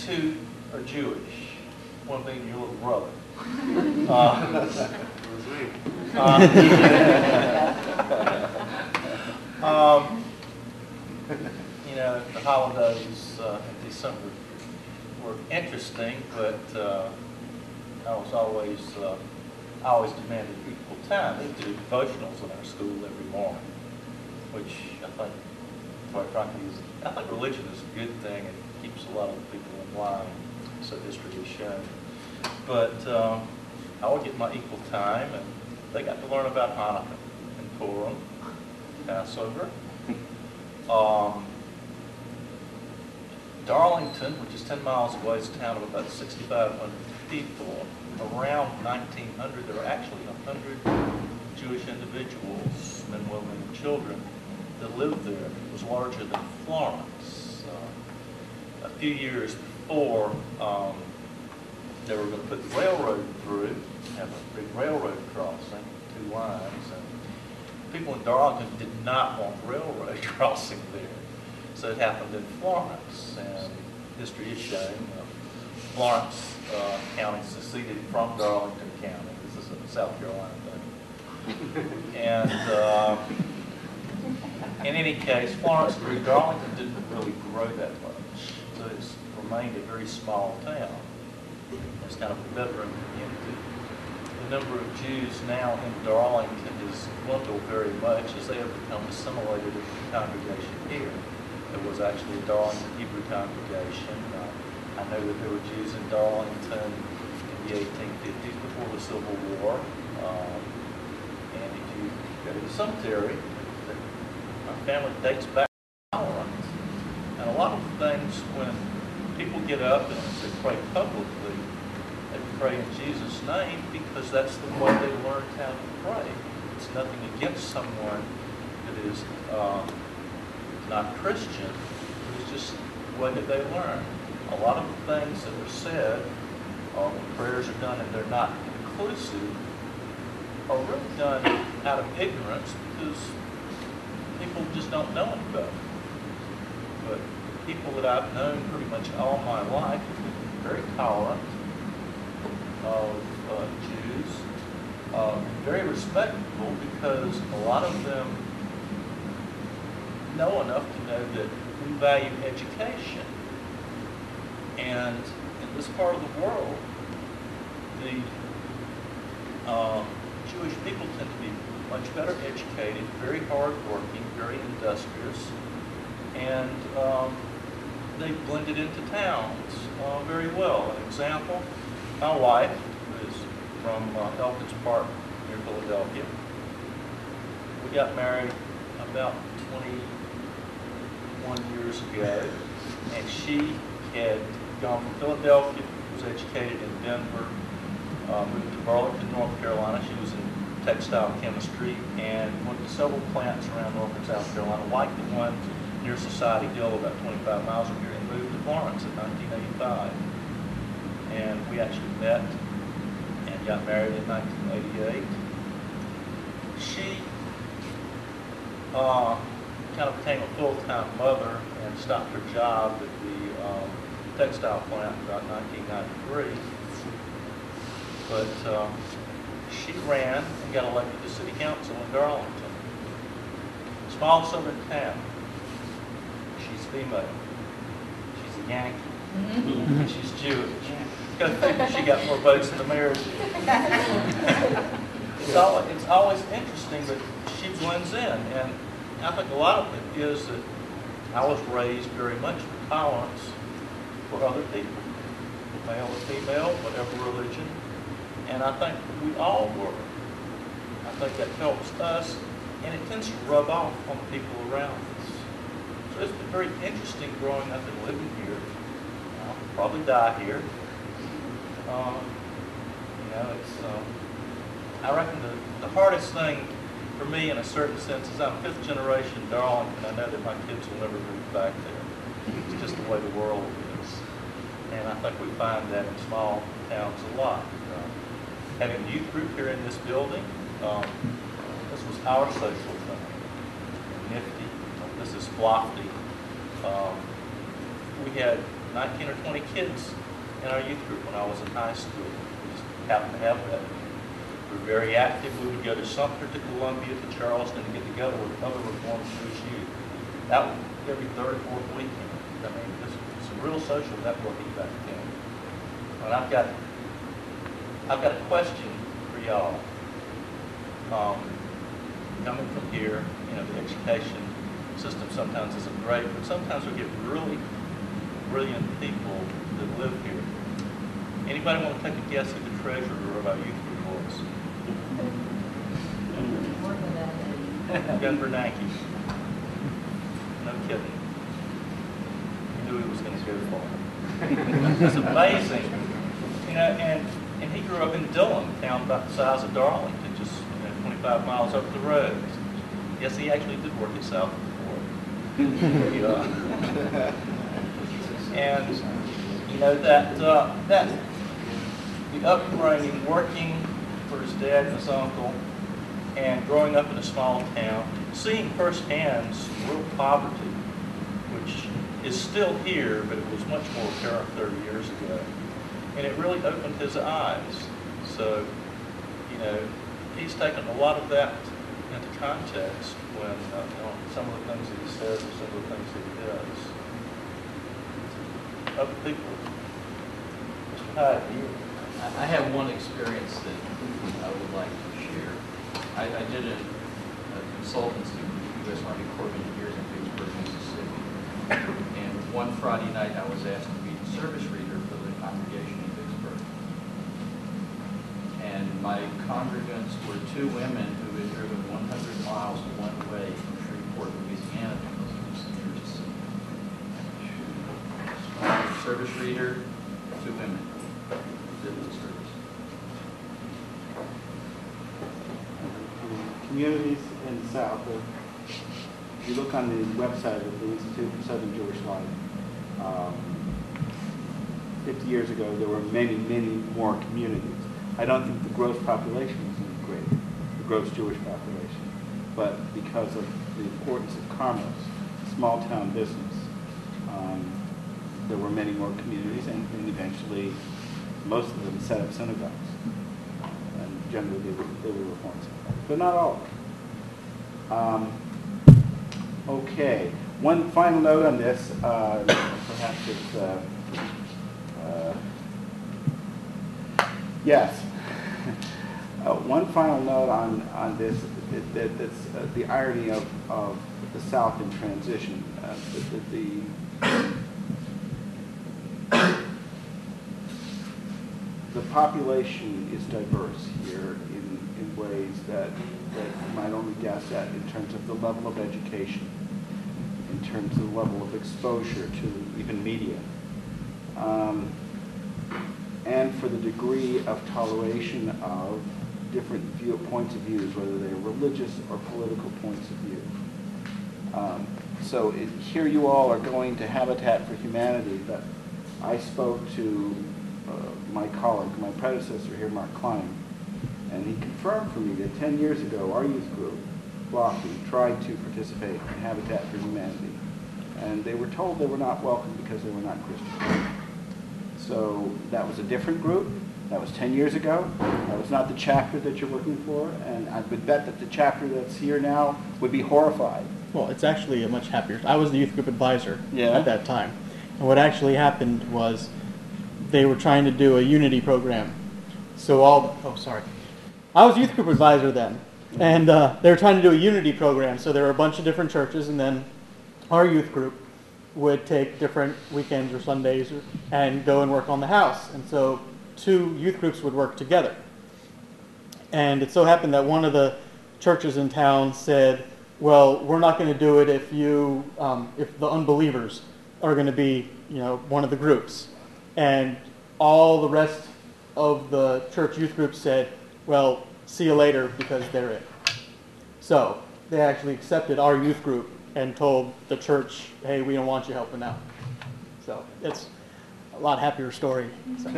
two are Jewish, one being your little brother. You know, the holidays in December were interesting, but I always demanded equal time. They do devotionals in our school every morning, which I think, quite frankly, I think religion is a good thing and keeps a lot of people in line, so history has shown. But I would get my equal time, and they got to learn about Hanukkah and Purim, Passover. Darlington, which is 10 miles away, is a town of about 6,500 people. Around 1900, there were actually 100 Jewish individuals, men, women, and children, that lived there. It was larger than Florence. A few years before, they were going to put the railroad through, have a big railroad crossing, 2 lines, and people in Darlington did not want railroad crossing there. So it happened in Florence, and history is showing Florence County seceded from Darlington County. This is a South Carolina thing. And in any case, Florence grew. Darlington didn't really grow that much, so it's remained a very small town. It's kind of a veteran community. The number of Jews now in Darlington has dwindled very much as they have become assimilated into the congregation here. There was actually a Darlington Hebrew congregation. I know that there were Jews in Darlington in the 1850s before the Civil War. And if you go to the cemetery, my family dates back to Florence. And a lot of things, when people get up and they pray publicly, they pray in Jesus' name because that's the way they learned how to pray. It's nothing against someone that is not Christian. It's just the way that they learn. A lot of the things that are said when prayers are done and they're not inclusive are really done out of ignorance because people just don't know any better. But people that I've known pretty much all my life have been very tolerant of Jews, very respectful because a lot of them know enough to know that we value education. And in this part of the world, the Jewish people tend to be much better educated, very hardworking, very industrious, and they blended into towns very well. An example, my wife is from Elkins Park near Philadelphia. We got married about 21 years ago, and she had gone from Philadelphia, was educated in Denver, moved to Burlington, North Carolina. She was in textile chemistry and went to several plants around North and South Carolina, like the one near Society Hill, about 25 miles from here, and moved to Florence in 1985. And we actually met and got married in 1988. She kind of became a full-time mother and stopped her job at the textile plant in about 1993. But she ran and got elected to city council in Darlington. Small southern town. She's female. She's a Yankee. And she's Jewish. Go figure she got more votes than the mayor did. It's always interesting, but she blends in. And I think a lot of it is that I was raised very much with tolerance for other people, male or female, whatever religion. And I think we all were. I think that helps us, and it tends to rub off on the people around us. So it's been very interesting growing up and living here. I'll probably die here. I reckon the hardest thing for me, in a certain sense, is I'm 5th generation Darlington. I know that my kids will never move back there. It's just the way the world is. And I think we find that in small towns a lot. Having a youth group here in this building, this was our social thing. Nifty, this is Lofty. We had 19 or 20 kids in our youth group when I was in high school. We just happened to have that. We were very active. We would go to Sumter, to Columbia, to Charleston to get together with other Reformed Jewish youth. That was every third or fourth weekend. I mean, this was some real social networking back then. And I've got a question for y'all. Coming from here, you know, the education system sometimes isn't great, but sometimes we get really brilliant people that live here. Anybody want to take a guess who the treasurer of our youth group was? Gun Bernanke. No kidding. He knew he was going to go far. It's amazing. You know, and he grew up in Dillon, a town about the size of Darlington, just 25 miles up the road. Yes, he actually did work at South before. And you know that the upbringing, working for his dad and his uncle, and growing up in a small town, seeing firsthand real poverty, which is still here, but it was much more apparent 30 years ago. And it really opened his eyes. So, you know, he's taken a lot of that into context when you know, some of the things that he says or some of the things that he does. Other people. Mr. Hyde, I have one experience that I would like to share. I did a consultancy with the U.S. Army Corps of Engineers in Vicksburg, Mississippi. And one Friday night I was asked to be the service reader for the congregation in Vicksburg. And my congregants were two women who had driven 100 miles one way from Shreveport, Louisiana to listen to churches. Service reader, two women did the service. Communities in the South, if you look on the website of the Institute for Southern Jewish Life, 50 years ago there were many, many more communities. I don't think the gross population was any greater, the gross Jewish population, but because of the importance of commerce, small town business, there were many more communities, and eventually most of them set up synagogues. And generally they were Reformed synagogues, but not all of them. Okay, one final note on this, perhaps it's, yes. One final note on this, that's the irony of the South in transition. The population is diverse here in ways that you might only guess at in terms of the level of education, in terms of the level of exposure to even media. And for the degree of toleration of different points of views, whether they're religious or political points of view. So here you all are going to Habitat for Humanity, but I spoke to my colleague, my predecessor here, Mark Klein, and he confirmed for me that 10 years ago our youth group, Blocky, tried to participate in Habitat for Humanity, and they were told they were not welcome because they were not Christian. So that was a different group. That was 10 years ago. That was not the chapter that you're looking for, and I would bet that the chapter that's here now would be horrified. Well, it's actually a much happier. I was the youth group advisor at that time. And what actually happened was they were trying to do a unity program. So I was youth group advisor then. And they were trying to do a unity program. So there were a bunch of different churches, and then our youth group would take different weekends or Sundays and go and work on the house. And so two youth groups would work together. And it so happened that one of the churches in town said, well, we're not going to do it if the unbelievers are going to be, one of the groups. And all the rest of the church youth group said, well, see you later, because they're it. So they actually accepted our youth group and told the church, hey, we don't want you helping out. So it's a lot happier story. So.